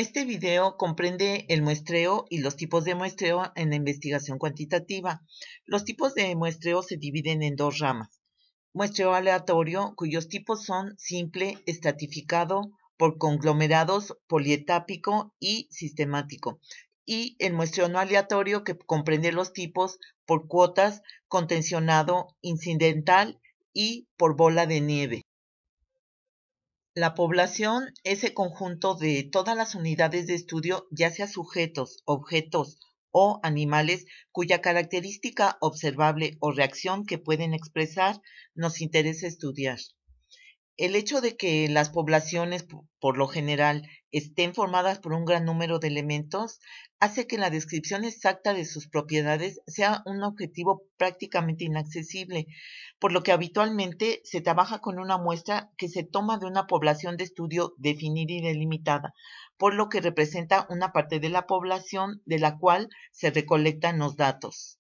Este video comprende el muestreo y los tipos de muestreo en la investigación cuantitativa. Los tipos de muestreo se dividen en dos ramas. Muestreo aleatorio, cuyos tipos son simple, estratificado, por conglomerados, polietápico y sistemático. Y el muestreo no aleatorio, que comprende los tipos por cuotas, contencionado, incidental y por bola de nieve. La población es el conjunto de todas las unidades de estudio, ya sea sujetos, objetos o animales, cuya característica observable o reacción que pueden expresar nos interesa estudiar. El hecho de que las poblaciones, por lo general, estén formadas por un gran número de elementos, hace que la descripción exacta de sus propiedades sea un objetivo prácticamente inaccesible, por lo que habitualmente se trabaja con una muestra que se toma de una población de estudio definida y delimitada, por lo que representa una parte de la población de la cual se recolectan los datos.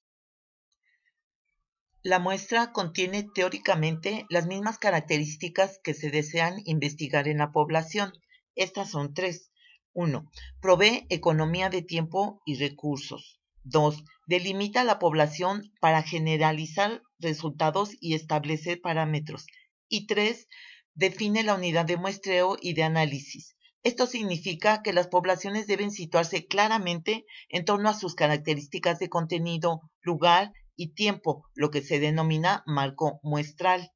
La muestra contiene teóricamente las mismas características que se desean investigar en la población. Estas son tres. 1. Provee economía de tiempo y recursos. 2. Delimita la población para generalizar resultados y establecer parámetros. Y 3. Define la unidad de muestreo y de análisis. Esto significa que las poblaciones deben situarse claramente en torno a sus características de contenido, lugar y tiempo, lo que se denomina marco muestral.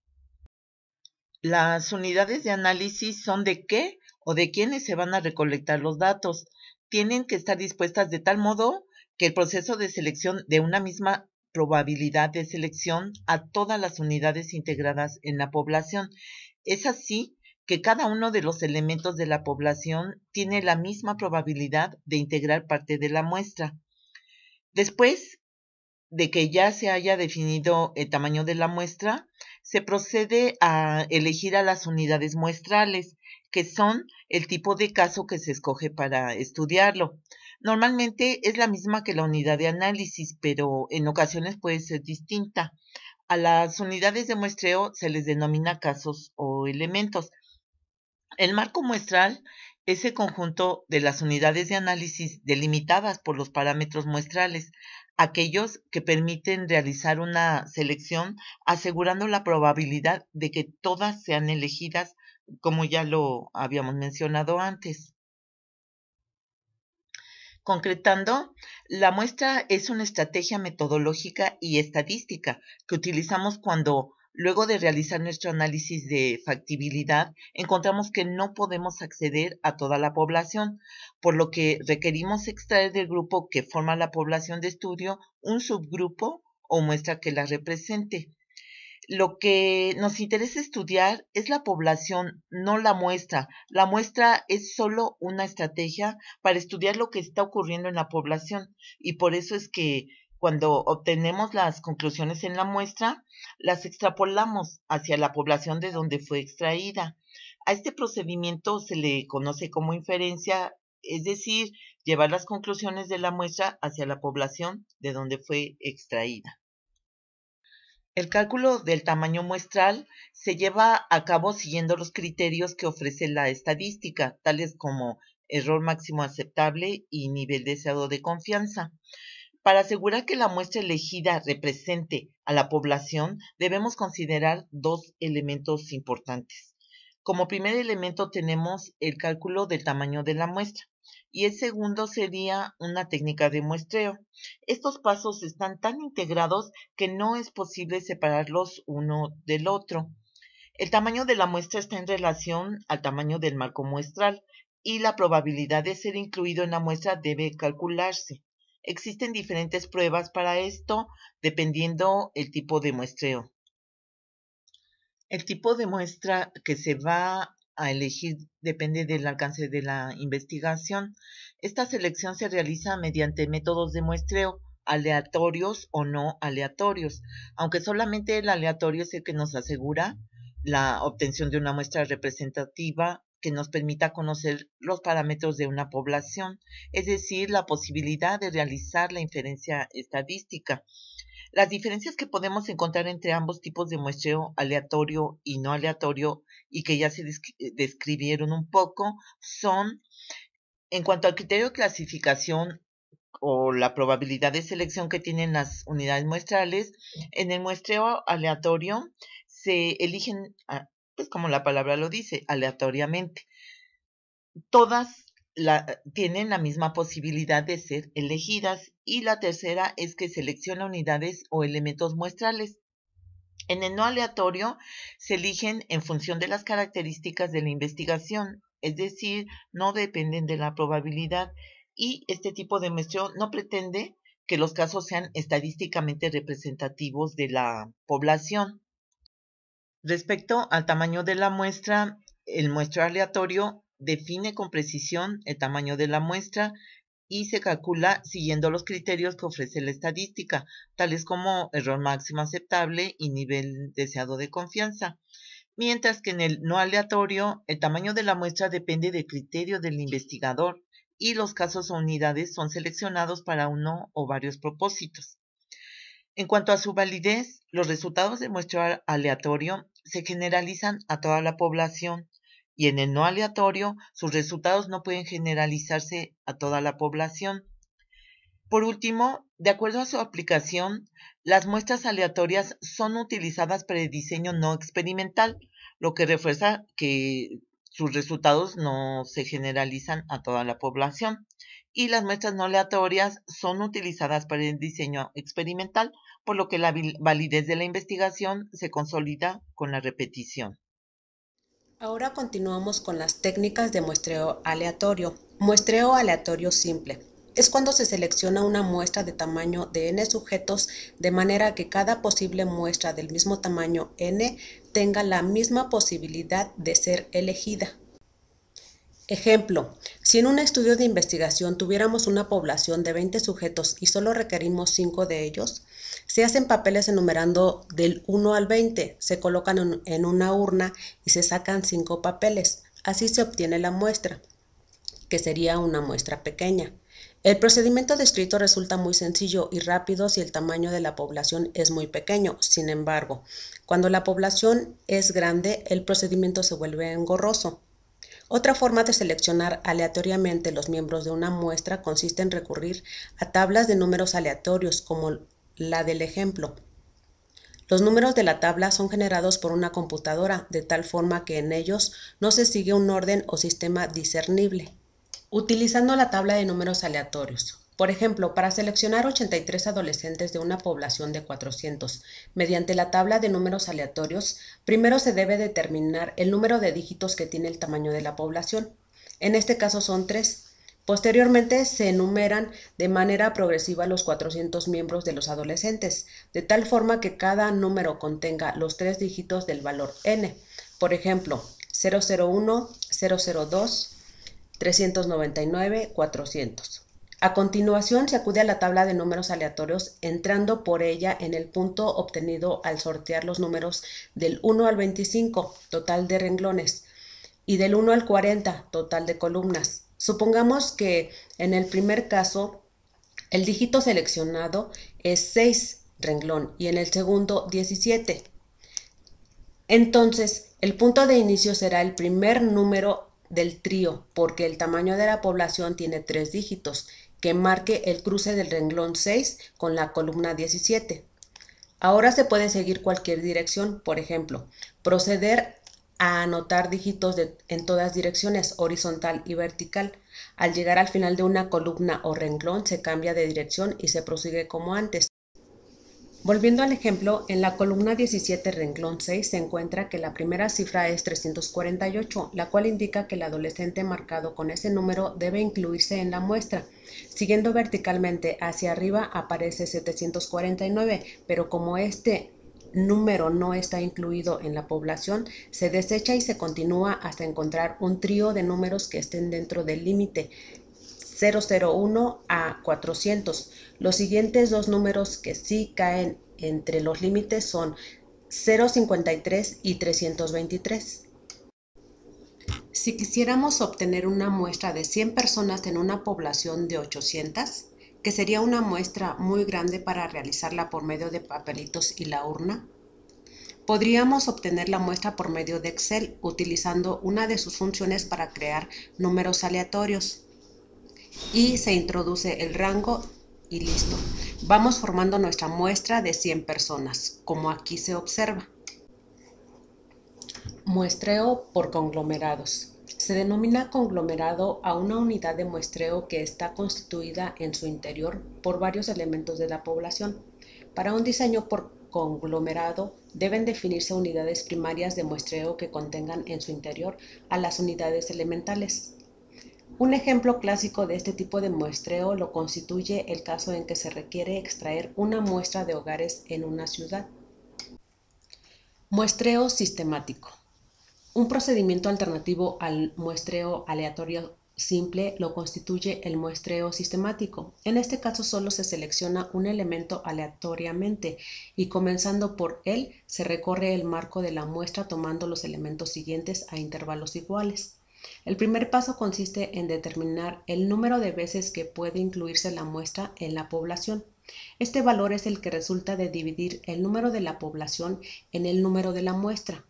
Las unidades de análisis son de qué o de quiénes se van a recolectar los datos. Tienen que estar dispuestas de tal modo que el proceso de selección dé una misma probabilidad de selección a todas las unidades integradas en la población. Es así que cada uno de los elementos de la población tiene la misma probabilidad de integrar parte de la muestra. Después de que ya se haya definido el tamaño de la muestra, se procede a elegir a las unidades muestrales, que son el tipo de caso que se escoge para estudiarlo. Normalmente es la misma que la unidad de análisis, pero en ocasiones puede ser distinta. A las unidades de muestreo se les denomina casos o elementos. El marco muestral es el conjunto de las unidades de análisis delimitadas por los parámetros muestrales, aquellos que permiten realizar una selección asegurando la probabilidad de que todas sean elegidas, como ya lo habíamos mencionado antes. Concretando, la muestra es una estrategia metodológica y estadística que utilizamos cuando, luego de realizar nuestro análisis de factibilidad, encontramos que no podemos acceder a toda la población, por lo que requerimos extraer del grupo que forma la población de estudio un subgrupo o muestra que la represente. Lo que nos interesa estudiar es la población, no la muestra. La muestra es solo una estrategia para estudiar lo que está ocurriendo en la población, y por eso es que cuando obtenemos las conclusiones en la muestra, las extrapolamos hacia la población de donde fue extraída. A este procedimiento se le conoce como inferencia, es decir, llevar las conclusiones de la muestra hacia la población de donde fue extraída. El cálculo del tamaño muestral se lleva a cabo siguiendo los criterios que ofrece la estadística, tales como error máximo aceptable y nivel deseado de confianza. Para asegurar que la muestra elegida represente a la población, debemos considerar dos elementos importantes. Como primer elemento tenemos el cálculo del tamaño de la muestra y el segundo sería una técnica de muestreo. Estos pasos están tan integrados que no es posible separarlos uno del otro. El tamaño de la muestra está en relación al tamaño del marco muestral y la probabilidad de ser incluido en la muestra debe calcularse. Existen diferentes pruebas para esto dependiendo el tipo de muestreo. El tipo de muestra que se va a elegir depende del alcance de la investigación. Esta selección se realiza mediante métodos de muestreo, aleatorios o no aleatorios, aunque solamente el aleatorio es el que nos asegura la obtención de una muestra representativa que nos permita conocer los parámetros de una población, es decir, la posibilidad de realizar la inferencia estadística. Las diferencias que podemos encontrar entre ambos tipos de muestreo aleatorio y no aleatorio y que ya se describieron un poco son En cuanto al criterio de clasificación o la probabilidad de selección que tienen las unidades muestrales, en el muestreo aleatorio se eligen, pues como la palabra lo dice, aleatoriamente. Todas tienen la misma posibilidad de ser elegidas, y la tercera es que selecciona unidades o elementos muestrales. En el no aleatorio se eligen en función de las características de la investigación, es decir, no dependen de la probabilidad, y este tipo de muestreo no pretende que los casos sean estadísticamente representativos de la población. Respecto al tamaño de la muestra, el muestreo aleatorio define con precisión el tamaño de la muestra y se calcula siguiendo los criterios que ofrece la estadística, tales como error máximo aceptable y nivel deseado de confianza. Mientras que en el no aleatorio, el tamaño de la muestra depende del criterio del investigador y los casos o unidades son seleccionados para uno o varios propósitos. En cuanto a su validez, los resultados del muestreo aleatorio se generalizan a toda la población, y en el no aleatorio sus resultados no pueden generalizarse a toda la población. Por último, de acuerdo a su aplicación, las muestras aleatorias son utilizadas para el diseño no experimental, lo que refuerza que sus resultados no se generalizan a toda la población. Y las muestras no aleatorias son utilizadas para el diseño experimental, por lo que la validez de la investigación se consolida con la repetición. Ahora continuamos con las técnicas de muestreo aleatorio. Muestreo aleatorio simple. Es cuando se selecciona una muestra de tamaño de n sujetos de manera que cada posible muestra del mismo tamaño n tenga la misma posibilidad de ser elegida. Ejemplo, si en un estudio de investigación tuviéramos una población de 20 sujetos y solo requerimos 5 de ellos, se hacen papeles enumerando del 1 al 20, se colocan en una urna y se sacan 5 papeles. Así se obtiene la muestra, que sería una muestra pequeña. El procedimiento descrito resulta muy sencillo y rápido si el tamaño de la población es muy pequeño. Sin embargo, cuando la población es grande, el procedimiento se vuelve engorroso. Otra forma de seleccionar aleatoriamente los miembros de una muestra consiste en recurrir a tablas de números aleatorios como la del ejemplo. Los números de la tabla son generados por una computadora, de tal forma que en ellos no se sigue un orden o sistema discernible. Utilizando la tabla de números aleatorios. Por ejemplo, para seleccionar 83 adolescentes de una población de 400, mediante la tabla de números aleatorios, primero se debe determinar el número de dígitos que tiene el tamaño de la población. En este caso son 3. Posteriormente se enumeran de manera progresiva los 400 miembros de los adolescentes, de tal forma que cada número contenga los 3 dígitos del valor n. Por ejemplo, 001, 002, 399, 400. A continuación se acude a la tabla de números aleatorios entrando por ella en el punto obtenido al sortear los números del 1 al 25, total de renglones, y del 1 al 40, total de columnas. Supongamos que en el primer caso el dígito seleccionado es 6, renglón, y en el segundo 17. Entonces, el punto de inicio será el primer número del trío, porque el tamaño de la población tiene 3 dígitos, que marque el cruce del renglón 6 con la columna 17. Ahora se puede seguir cualquier dirección, por ejemplo, proceder a anotar dígitos en todas direcciones, horizontal y vertical. Al llegar al final de una columna o renglón se cambia de dirección y se prosigue como antes. Volviendo al ejemplo, en la columna 17, renglón 6, se encuentra que la primera cifra es 348, la cual indica que el adolescente marcado con ese número debe incluirse en la muestra. Siguiendo verticalmente hacia arriba aparece 749, pero como este número no está incluido en la población, se desecha y se continúa hasta encontrar un trío de números que estén dentro del límite 001 a 400. Los siguientes dos números que sí caen entre los límites son 053 y 323. Si quisiéramos obtener una muestra de 100 personas en una población de 800, que sería una muestra muy grande para realizarla por medio de papelitos y la urna, podríamos obtener la muestra por medio de Excel utilizando una de sus funciones para crear números aleatorios. y se introduce el rango y listo. Vamos formando nuestra muestra de 100 personas, como aquí se observa. Muestreo por conglomerados. Se denomina conglomerado a una unidad de muestreo que está constituida en su interior por varios elementos de la población. Para un diseño por conglomerado deben definirse unidades primarias de muestreo que contengan en su interior a las unidades elementales. Un ejemplo clásico de este tipo de muestreo lo constituye el caso en que se requiere extraer una muestra de hogares en una ciudad. Muestreo sistemático. Un procedimiento alternativo al muestreo aleatorio simple lo constituye el muestreo sistemático. En este caso solo se selecciona un elemento aleatoriamente y comenzando por él se recorre el marco de la muestra tomando los elementos siguientes a intervalos iguales. El primer paso consiste en determinar el número de veces que puede incluirse la muestra en la población. Este valor es el que resulta de dividir el número de la población en el número de la muestra,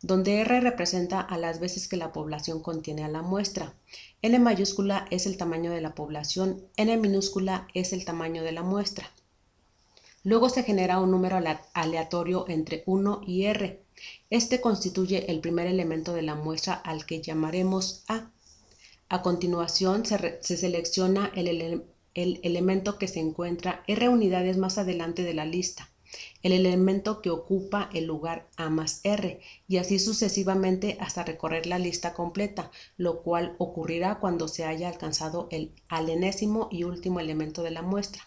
donde R representa a las veces que la población contiene a la muestra. N mayúscula es el tamaño de la población, N minúscula es el tamaño de la muestra. Luego se genera un número aleatorio entre 1 y R. Este constituye el primer elemento de la muestra al que llamaremos A. A continuación se selecciona el elemento que se encuentra R unidades más adelante de la lista, el elemento que ocupa el lugar A más R, y así sucesivamente hasta recorrer la lista completa, lo cual ocurrirá cuando se haya alcanzado al enésimo y último elemento de la muestra.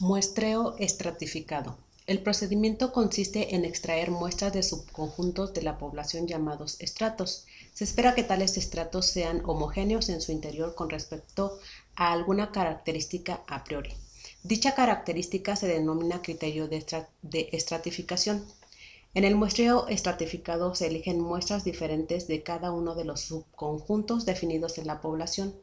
Muestreo estratificado. El procedimiento consiste en extraer muestras de subconjuntos de la población llamados estratos. Se espera que tales estratos sean homogéneos en su interior con respecto a alguna característica a priori. Dicha característica se denomina criterio de estratificación. En el muestreo estratificado se eligen muestras diferentes de cada uno de los subconjuntos definidos en la población.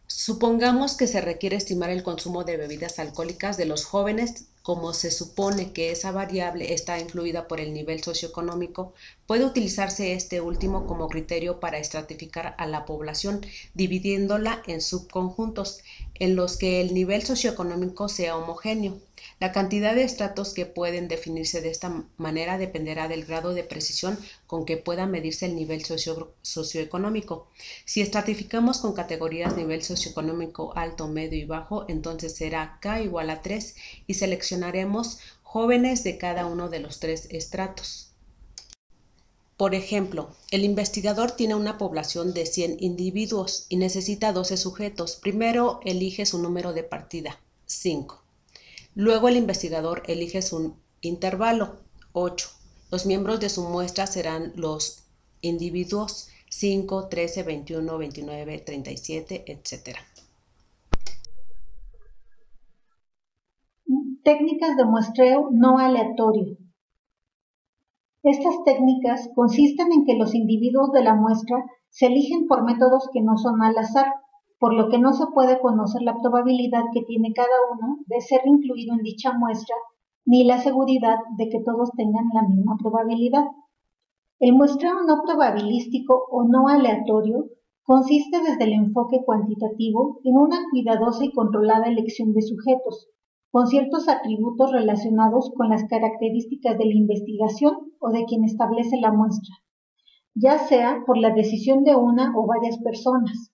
Supongamos que se requiere estimar el consumo de bebidas alcohólicas de los jóvenes. Como se supone que esa variable está influida por el nivel socioeconómico, puede utilizarse este último como criterio para estratificar a la población, dividiéndola en subconjuntos en los que el nivel socioeconómico sea homogéneo. La cantidad de estratos que pueden definirse de esta manera dependerá del grado de precisión con que pueda medirse el nivel socioeconómico. Si estratificamos con categorías nivel socioeconómico alto, medio y bajo, entonces será K igual a 3 y seleccionaremos jóvenes de cada uno de los 3 estratos. Por ejemplo, el investigador tiene una población de 100 individuos y necesita 12 sujetos. Primero elige su número de partida, 5. Luego el investigador elige su intervalo, 8. Los miembros de su muestra serán los individuos 5, 13, 21, 29, 37, etc. Técnicas de muestreo no aleatorio. Estas técnicas consisten en que los individuos de la muestra se eligen por métodos que no son al azar, por lo que no se puede conocer la probabilidad que tiene cada uno de ser incluido en dicha muestra, ni la seguridad de que todos tengan la misma probabilidad. El muestreo no probabilístico o no aleatorio consiste desde el enfoque cuantitativo en una cuidadosa y controlada elección de sujetos, con ciertos atributos relacionados con las características de la investigación o de quien establece la muestra, ya sea por la decisión de una o varias personas.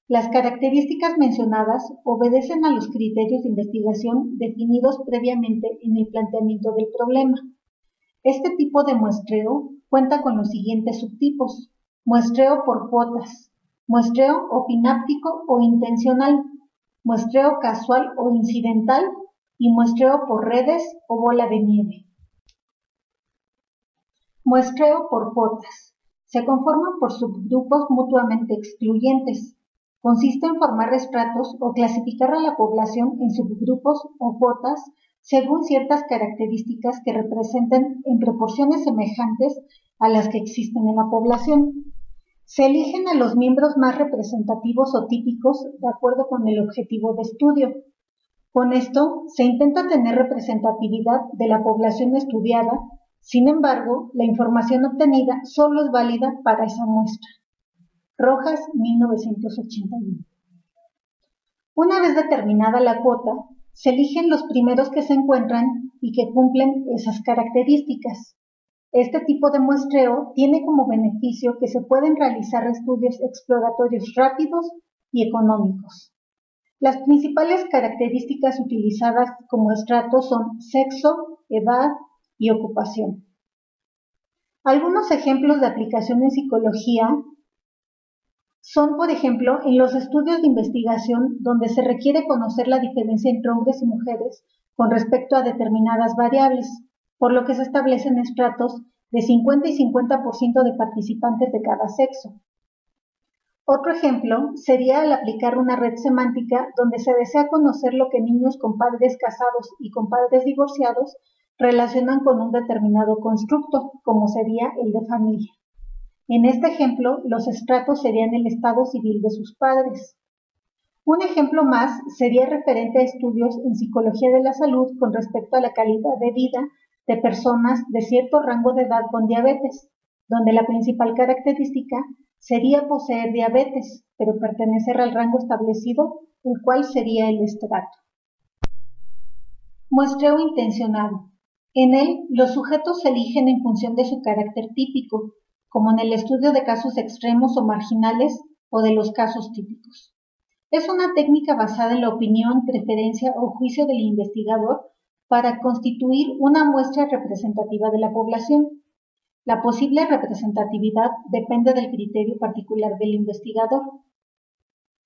Las características mencionadas obedecen a los criterios de investigación definidos previamente en el planteamiento del problema. Este tipo de muestreo cuenta con los siguientes subtipos: muestreo por cuotas, muestreo opináptico o intencional, muestreo casual o incidental y muestreo por redes o bola de nieve. Muestreo por cuotas. Se conforman por subgrupos mutuamente excluyentes. Consiste en formar estratos o clasificar a la población en subgrupos o cuotas según ciertas características que representen en proporciones semejantes a las que existen en la población. Se eligen a los miembros más representativos o típicos de acuerdo con el objetivo de estudio. Con esto se intenta tener representatividad de la población estudiada. Sin embargo, la información obtenida solo es válida para esa muestra. Rojas, 1981. Una vez determinada la cuota, se eligen los primeros que se encuentran y que cumplen esas características. Este tipo de muestreo tiene como beneficio que se pueden realizar estudios exploratorios rápidos y económicos. Las principales características utilizadas como estrato son sexo, edad y ocupación. Algunos ejemplos de aplicación en psicología son, por ejemplo, en los estudios de investigación donde se requiere conocer la diferencia entre hombres y mujeres con respecto a determinadas variables, por lo que se establecen estratos de 50 y 50% de participantes de cada sexo. Otro ejemplo sería al aplicar una red semántica donde se desea conocer lo que niños con padres casados y con padres divorciados relacionan con un determinado constructo, como sería el de familia. En este ejemplo, los estratos serían el estado civil de sus padres. Un ejemplo más sería referente a estudios en psicología de la salud con respecto a la calidad de vida de personas de cierto rango de edad con diabetes, donde la principal característica sería poseer diabetes, pero pertenecer al rango establecido, el cual sería el estrato. Muestreo intencionado. En él, los sujetos se eligen en función de su carácter típico, como en el estudio de casos extremos o marginales o de los casos típicos. Es una técnica basada en la opinión, preferencia o juicio del investigador para constituir una muestra representativa de la población. La posible representatividad depende del criterio particular del investigador.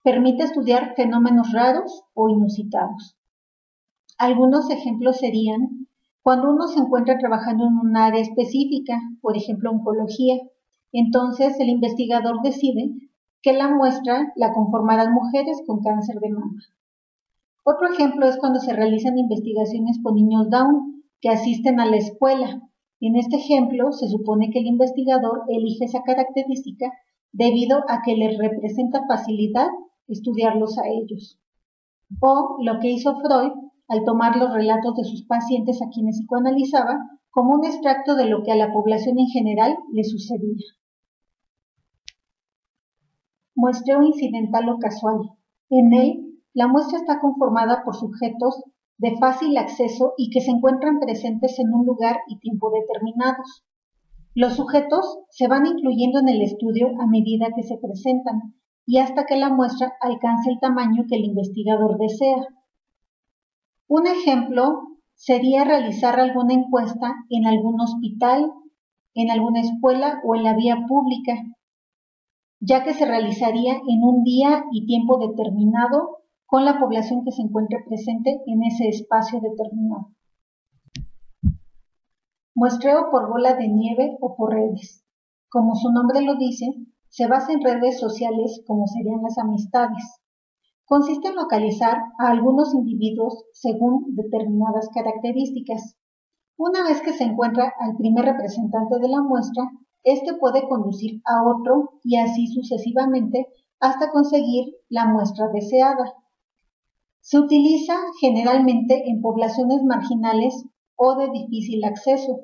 Permite estudiar fenómenos raros o inusitados. Algunos ejemplos serían cuando uno se encuentra trabajando en un área específica, por ejemplo oncología, entonces el investigador decide que la muestra la conformarán mujeres con cáncer de mama. Otro ejemplo es cuando se realizan investigaciones con niños Down que asisten a la escuela. En este ejemplo se supone que el investigador elige esa característica debido a que les representa facilidad estudiarlos a ellos. O lo que hizo Freud al tomar los relatos de sus pacientes a quienes psicoanalizaba como un extracto de lo que a la población en general le sucedía. Muestreo incidental o casual. En él, la muestra está conformada por sujetos de fácil acceso y que se encuentran presentes en un lugar y tiempo determinados. Los sujetos se van incluyendo en el estudio a medida que se presentan y hasta que la muestra alcance el tamaño que el investigador desea. Un ejemplo sería realizar alguna encuesta en algún hospital, en alguna escuela o en la vía pública, ya que se realizaría en un día y tiempo determinado con la población que se encuentre presente en ese espacio determinado. Muestreo por bola de nieve o por redes. Como su nombre lo dice, se basa en redes sociales como serían las amistades. Consiste en localizar a algunos individuos según determinadas características. Una vez que se encuentra al primer representante de la muestra, este puede conducir a otro y así sucesivamente hasta conseguir la muestra deseada. Se utiliza generalmente en poblaciones marginales o de difícil acceso.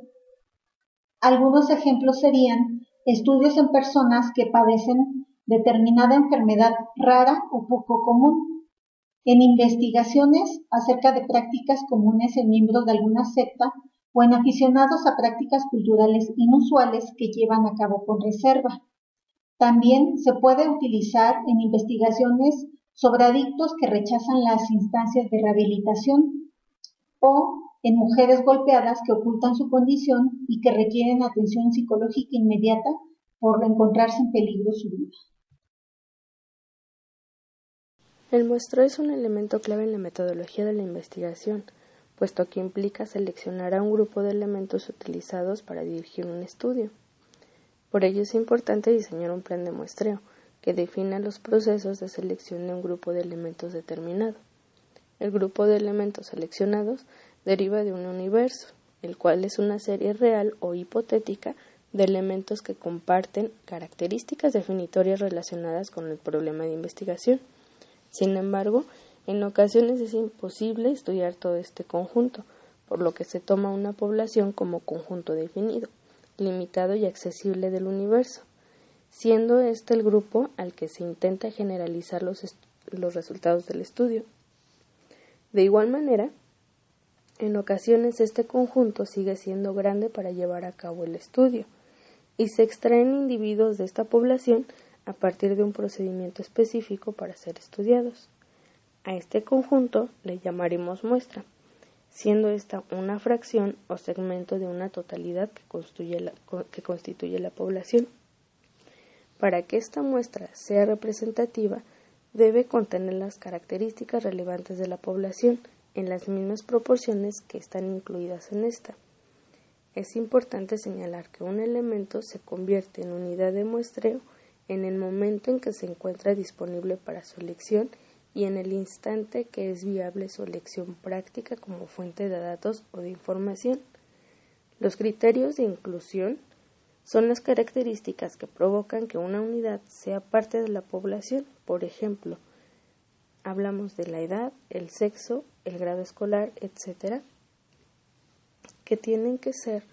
Algunos ejemplos serían estudios en personas que padecen determinada enfermedad rara o poco común, en investigaciones acerca de prácticas comunes en miembros de alguna secta o en aficionados a prácticas culturales inusuales que llevan a cabo con reserva. También se puede utilizar en investigaciones sobre adictos que rechazan las instancias de rehabilitación o en mujeres golpeadas que ocultan su condición y que requieren atención psicológica inmediata por encontrarse en peligro su vida. El muestreo es un elemento clave en la metodología de la investigación, puesto que implica seleccionar a un grupo de elementos utilizados para dirigir un estudio. Por ello es importante diseñar un plan de muestreo que defina los procesos de selección de un grupo de elementos determinado. El grupo de elementos seleccionados deriva de un universo, el cual es una serie real o hipotética de elementos que comparten características definitorias relacionadas con el problema de investigación. Sin embargo, en ocasiones es imposible estudiar todo este conjunto, por lo que se toma una población como conjunto definido, limitado y accesible del universo, siendo este el grupo al que se intenta generalizar los los resultados del estudio. De igual manera, en ocasiones este conjunto sigue siendo grande para llevar a cabo el estudio y se extraen individuos de esta población a partir de un procedimiento específico para ser estudiados. A este conjunto le llamaremos muestra, siendo esta una fracción o segmento de una totalidad que constituye la población. Para que esta muestra sea representativa, debe contener las características relevantes de la población en las mismas proporciones que están incluidas en esta. Es importante señalar que un elemento se convierte en unidad de muestreo en el momento en que se encuentra disponible para su elección y en el instante que es viable su elección práctica como fuente de datos o de información. Los criterios de inclusión son las características que provocan que una unidad sea parte de la población. Por ejemplo, hablamos de la edad, el sexo, el grado escolar, etc., que tienen que ser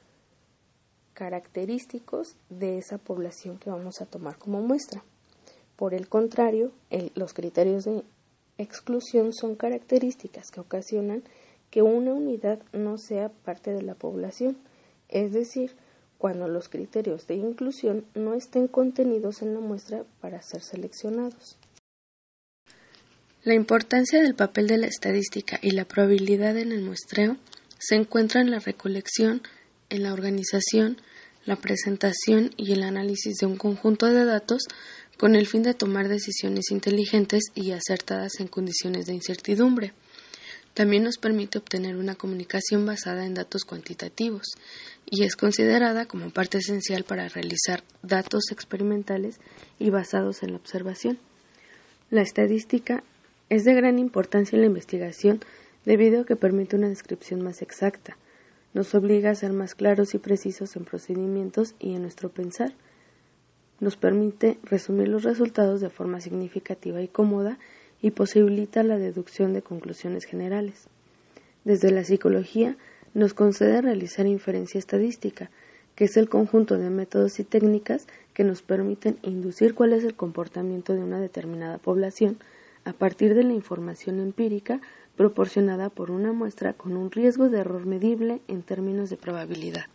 característicos de esa población que vamos a tomar como muestra. Por el contrario, los criterios de exclusión son características que ocasionan que una unidad no sea parte de la población, es decir, cuando los criterios de inclusión no estén contenidos en la muestra para ser seleccionados. La importancia del papel de la estadística y la probabilidad en el muestreo se encuentra en la recolección, en la organización, la presentación y el análisis de un conjunto de datos con el fin de tomar decisiones inteligentes y acertadas en condiciones de incertidumbre. También nos permite obtener una comunicación basada en datos cuantitativos y es considerada como parte esencial para realizar datos experimentales y basados en la observación. La estadística es de gran importancia en la investigación debido a que permite una descripción más exacta, nos obliga a ser más claros y precisos en procedimientos y en nuestro pensar, nos permite resumir los resultados de forma significativa y cómoda y posibilita la deducción de conclusiones generales. Desde la psicología, nos concede realizar inferencia estadística, que es el conjunto de métodos y técnicas que nos permiten inducir cuál es el comportamiento de una determinada población a partir de la información empírica proporcionada por una muestra con un riesgo de error medible en términos de probabilidad.